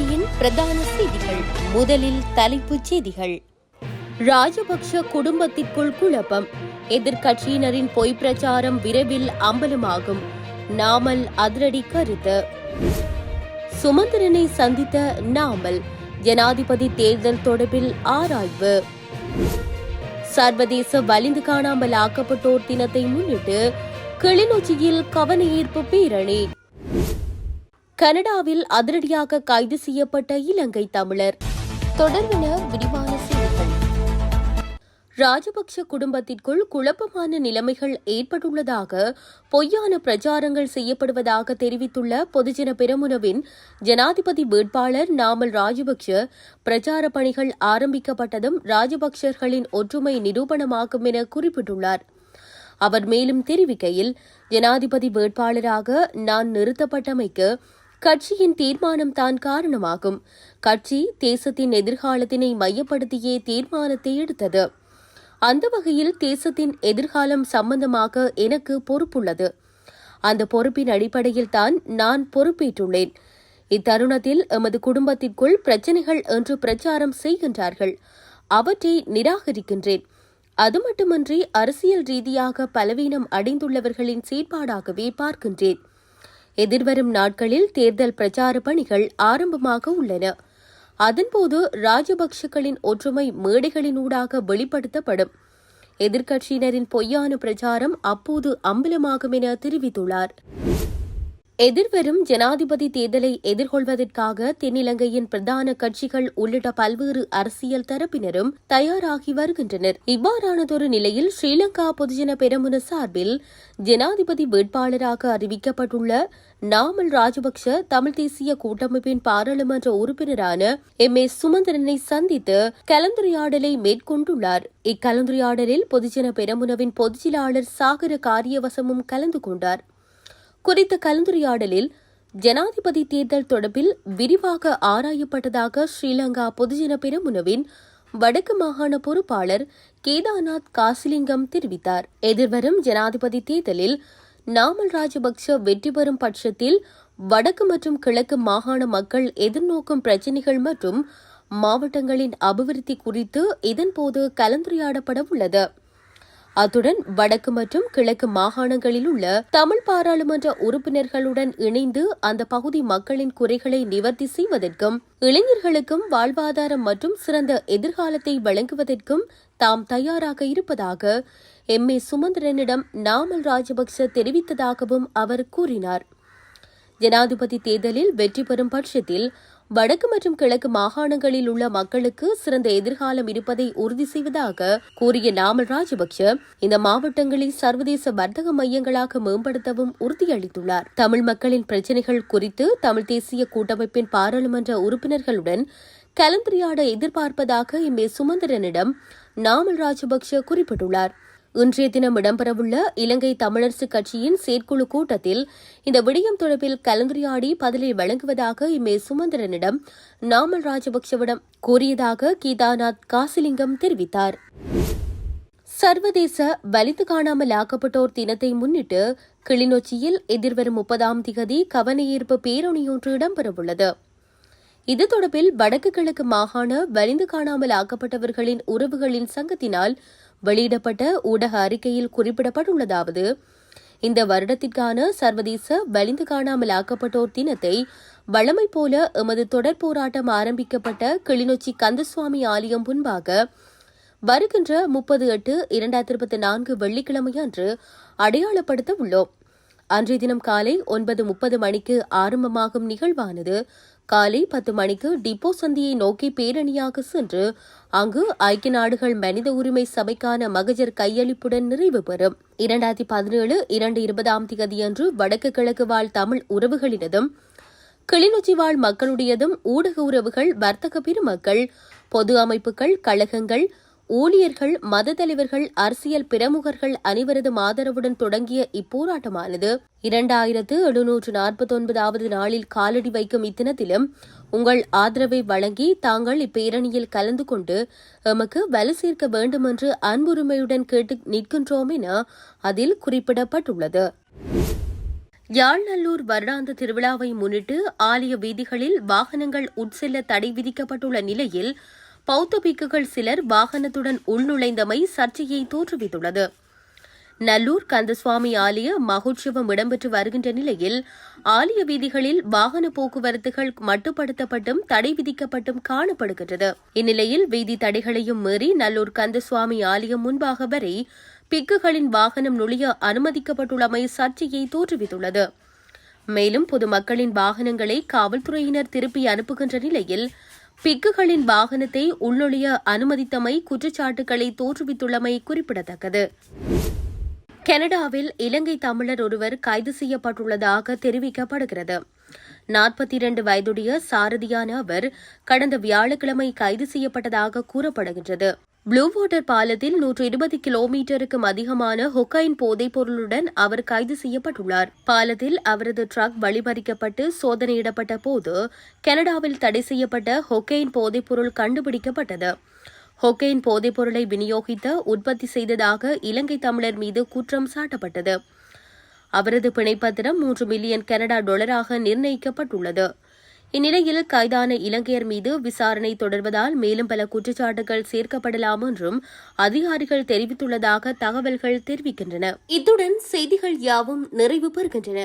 எதிர்க்கட்சியின் பிரதான செய்திகள். முதலில் தலைப்புச் செய்திகள். ராஜபக்ஷ குடும்பத்திற்குள் குழப்பம். எதிர்க்கட்சியினரின் பொய் பிரச்சாரம் விரைவில் அம்பலமாகும். நாமல் அதிரடி கருத்து. சுமந்திரனை சந்தித்த நாமல் ஜனாதிபதி தேர்தல் தொடர்பில் ஆராய்வு. சர்வதேச வலிந்து காணாமல் ஆக்கப்பட்டோர் தினத்தை முன்னிட்டு கிளிநொச்சியில் கவனஈர்ப்பு பேரணி. கனடாவில் அதிரடியாக கைது செய்யப்பட்ட இலங்கை தமிழர். தொடர்பென விரிவான செய்திகள். ராஜபக்ஷ குடும்பத்திற்குள் குழப்பமான நிலைமைகள் ஏற்பட்டுள்ளதாக பொய்யான பிரச்சாரங்கள் செய்யப்படுவதாக தெரிவித்துள்ள பொதுஜன பெரமுனவின் ஜனாதிபதி வேட்பாளர் நாமல் ராஜபக்ஷ, பிரச்சார பணிகள் ஆரம்பிக்கப்பட்டதும் ராஜபக்ஷர்களின் ஒற்றுமை நிரூபணமாகும் என குறிப்பிட்டுள்ளார். அவர் மேலும் தெரிவிக்கையில், ஜனாதிபதி வேட்பாளராக நான் நிறுத்தப்பட்டமைக்கு கட்சியின் தீர்மானம் தான் காரணமாகும். கட்சி தேசத்தின் எதிர்காலத்தினை மையப்படுத்தியே தீர்மானத்தை எடுத்தது. அந்த வகையில் தேசத்தின் எதிர்காலம் சம்பந்தமாக எனக்கு பொறுப்புள்ளது. அந்த பொறுப்பின் அடிப்படையில் தான் நான் பொறுப்பேற்றுள்ளேன். இத்தருணத்தில் எமது குடும்பத்திற்குள் பிரச்சினைகள் என்று பிரச்சாரம் செய்கின்றார்கள். அவற்றை நிராகரிக்கின்றேன். அது மட்டுமன்றி அரசியல் ரீதியாக பலவீனம் அடைந்துள்ளவர்களின் செயற்பாடாகவே பார்க்கின்றேன். எதிர்வரும் நாட்களில் தேர்தல் பிரச்சார பணிகள் ஆரம்பமாக உள்ளன. அதன்போது ராஜபக்ஷக்களின் ஒற்றுமை மேடைகளினூடாக வெளிப்படுத்தப்படும். எதிர்க்கட்சியினரின் பொய்யான பிரச்சாரம் அப்போது அம்பலமாகும் என தெரிவித்துள்ளார். எதிர்வரும் ஜனாதிபதி தேர்தலை எதிர்கொள்வதற்காக தென்னிலங்கையின் பிரதான கட்சிகள் உள்ளிட்ட பல்வேறு அரசியல் தரப்பினரும் தயாராகி வருகின்றனர். இவ்வாறானதொரு நிலையில் ஸ்ரீலங்கா பொதுஜன பெரமுன சார்பில் ஜனாதிபதி வேட்பாளராக அறிவிக்கப்பட்டுள்ள நாமல் ராஜபக்ஷ தமிழ் தேசிய கூட்டமைப்பின் பாராளுமன்ற உறுப்பினரான எம்.ஏ. சுமந்திரனை சந்தித்து கலந்துரையாடலை மேற்கொண்டுள்ளார். இக்கலந்துரையாடலில் பொதுஜன பெரமுனவின் பொதுச்செயலாளர் சாகர காரியவசமும் கலந்து கொண்டார். குறித்த கலந்துரையாடலில் ஜனாதிபதி தேர்தல் தொடர்பில் விரிவாக ஆராயப்பட்டதாக ஸ்ரீலங்கா பொதுஜன பெரமுனவின் வடக்கு மாகாண பொறுப்பாளர் கேதார்நாத் காசிலிங்கம் தெரிவித்தார். எதிர்வரும் ஜனாதிபதி தேர்தலில் நாமல் ராஜபக்ஷ வெற்றி பெறும் பட்சத்தில் வடக்கு மற்றும் கிழக்கு மாகாண மக்கள் எதிர்நோக்கும் பிரச்சினைகள் மற்றும் மாவட்டங்களின் அபிவிருத்தி குறித்து இதன்போது கலந்துரையாடப்பட உள்ளது. அத்துடன் வடக்கு மற்றும் கிழக்கு மாகாணங்களில் உள்ள தமிழ் பாராளுமன்ற உறுப்பினர்களுடன் இணைந்து அந்த பகுதி மக்களின் குறைகளை நிவர்த்தி செய்வதற்கும் இளைஞர்களுக்கும் வாழ்வாதாரம் மற்றும் சிறந்த எதிர்காலத்தை வழங்குவதற்கும் தாம் தயாராக இருப்பதாக எம்.ஏ. சுமந்திரனிடம் நாமல் ராஜபக்ச தெரிவித்ததாகவும் அவர் கூறினார். ஜனாதிபதி தேர்தலில் வெற்றி பெறும் பட்சத்தில் வடக்கு மற்றும் கிழக்கு மாகாணங்களில் உள்ள மக்களுக்கு சிறந்த எதிர்காலம் இருப்பதை உறுதி செய்வதாக கூறிய நாமல் ராஜபக்ஷ இந்த மாவட்டங்களை சர்வதேச வர்த்தக மையங்களாக மேம்படுத்தவும் உறுதியளித்துள்ளார். தமிழ் மக்களின் பிரச்சினைகள் குறித்து தமிழ் தேசிய கூட்டமைப்பின் பாராளுமன்ற உறுப்பினர்களுடன் கலந்துரையாட எதிர்பார்ப்பதாக எம்.ஏ. சுமந்திரனிடம் நாமல் ராஜபக்ஷ குறிப்பிட்டுள்ளார். இன்றைய தினம் இடம்பெறவுள்ள இலங்கை தமிழரசுக் கட்சியின் செயற்குழு கூட்டத்தில் இந்த விடயம் தொடர்பில் கலந்துரையாடி பதிலை வழங்குவதாக எம்.ஏ. சுமந்திரனிடம் நாமல் ராஜபக்சவிடம் கூறியதாக கேதார்நாத் காசிலிங்கம் தெரிவித்தார். சர்வதேச வலிந்து காணாமல் ஆக்கப்பட்டோர் தினத்தை முன்னிட்டு கிளிநொச்சியில் எதிர்வரும் 30ஆம் திகதி கவனஈர்ப்பு பேரணியொன்று இடம்பெறவுள்ளது. இது தொடர்பில் வடக்கு கிழக்கு மாகாண வலிந்து காணாமல் ஆக்கப்பட்டவர்களின் உறவுகளின் சங்கத்தினால் வெளியிடப்பட்ட ஊடக அறிக்கையில் குறிப்பிடப்பட்டுள்ளதாவது, இந்த வருடத்திற்கான சர்வதேச வலிந்து காணாமல் ஆக்கப்பட்டோர் தினத்தை வழமை போல எமது தொடர் போராட்டம் ஆரம்பிக்கப்பட்ட கிளிநொச்சி கந்தசுவாமி ஆலயம் முன்பாக வருகின்ற 30/8/2024 வெள்ளிக்கிழமை அன்று அடையாளப்படுத்த உள்ளோம். அன்றைய தினம் காலை 9:30 மணிக்கு ஆரம்பமாகும் நிகழ்வானது காலை 10 மணிக்கு டிப்போ சந்தியை நோக்கி பேரணியாக சென்று அங்கு ஐக்கிய நாடுகள் மனித உரிமை சபைக்கான மகஜர் கையளிப்புடன் நிறைவு பெறும். 2017 2/20ஆம் தேதியன்று வடக்கு கிழக்கு வாழ் தமிழ் உறவுகளினதும் கிளிநொச்சி வாழ் மக்களுடையதும் ஊடக உறவுகள், வர்த்தக பெருமக்கள், பொது அமைப்புகள், கழகங்கள், ஊழியர்கள், மத தலைவர்கள், அரசியல் பிரமுகர்கள் அனைவரதும் ஆதரவுடன் தொடங்கிய இப்போராட்டமானது 2749வது நாளில் காலடி வைக்கும் இத்தினத்திலும் உங்கள் ஆதரவை வழங்கி தாங்கள் இப்பேரணியில் கலந்து கொண்டு எமக்கு வலு சேர்க்க வேண்டும் என்று அன்புரிமையுடன் கேட்டு நிற்கின்றோம் என அதில் குறிப்பிடப்பட்டுள்ளது. யாழ்நல்லூர் வருடாந்த திருவிழாவை முன்னிட்டு ஆலய வீதிகளில் வாகனங்கள் உட்செல்ல தடை விதிக்கப்பட்டுள்ள நிலையில் பௌத்த பிக்குகள் சிலர் வாகனத்துடன் உள்நுழைந்தமை சர்ச்சையை தோற்றுவித்துள்ளது. நல்லூர் கந்தசுவாமி ஆலய மகோற்சவம் இடம்பெற்று வருகின்ற நிலையில் ஆலய வீதிகளில் வாகன போக்குவரத்துகள் மட்டுப்படுத்தப்பட்டும் தடை விதிக்கப்பட்டும் காணப்படுகின்றது. இந்நிலையில் வீதி தடைகளையும் மீறி நல்லூர் கந்தசுவாமி ஆலயம் முன்பாக வரை பிக்குகளின் வாகனம் நுழைய அனுமதிக்கப்பட்டுள்ளமை சர்ச்சையை தோற்றுவித்துள்ளது. மேலும் பொதுமக்களின் வாகனங்களை காவல்துறையினர் திருப்பி அனுப்புகின்ற நிலையில் பிக்குகளின் வாகனத்தை உள்நுழைய அனுமதித்தமை குற்றச்சாட்டுகளை தோற்றுவித்துள்ளமை குறிப்பிடத்தக்கது. கனடாவில் இலங்கை தமிழர் ஒருவர் கைது செய்யப்பட்டுள்ளதாக தெரிவிக்கப்படுகிறது. 42 வயதுடைய சாரதியான அவர் கடந்த வியாழக்கிழமை கைது செய்யப்பட்டதாக கூறப்படுகின்றது. ப்ளூ வாட்டர் பாலத்தில் 120 கிலோமீட்டருக்கும் அதிகமான ஹொக்கைன் போதைப் பொருளுடன் அவர் கைது செய்யப்பட்டுள்ளார். பாலத்தில் அவரது ட்ரக் வழிமறிக்கப்பட்டு சோதனையிடப்பட்ட போது கனடாவில் தடை செய்யப்பட்ட ஹொக்கைன் போதைப் பொருள் கண்டுபிடிக்கப்பட்டது. ஹொக்கைன் போதைப் பொருளை விநியோகித்த உற்பத்தி செய்ததாக இலங்கை தமிழர் மீது குற்றம் சாட்டப்பட்டது. அவரது பிணைப்பத்திரம் 3 மில்லியன் கனடா டாலராக நிர்ணயிக்கப்பட்டுள்ளது. இந்நிலையில் கைதான இலங்கையர் மீது விசாரணை தொடர்வதால் மேலும் பல குற்றச்சாட்டுகள் சேர்க்கப்படலாம் என்றும் அதிகாரிகள் தெரிவித்துள்ளதாக தகவல்கள் தெரிவிக்கின்றன. இத்துடன் செய்திகள் யாவும் நிறைவு பெறுகின்றன.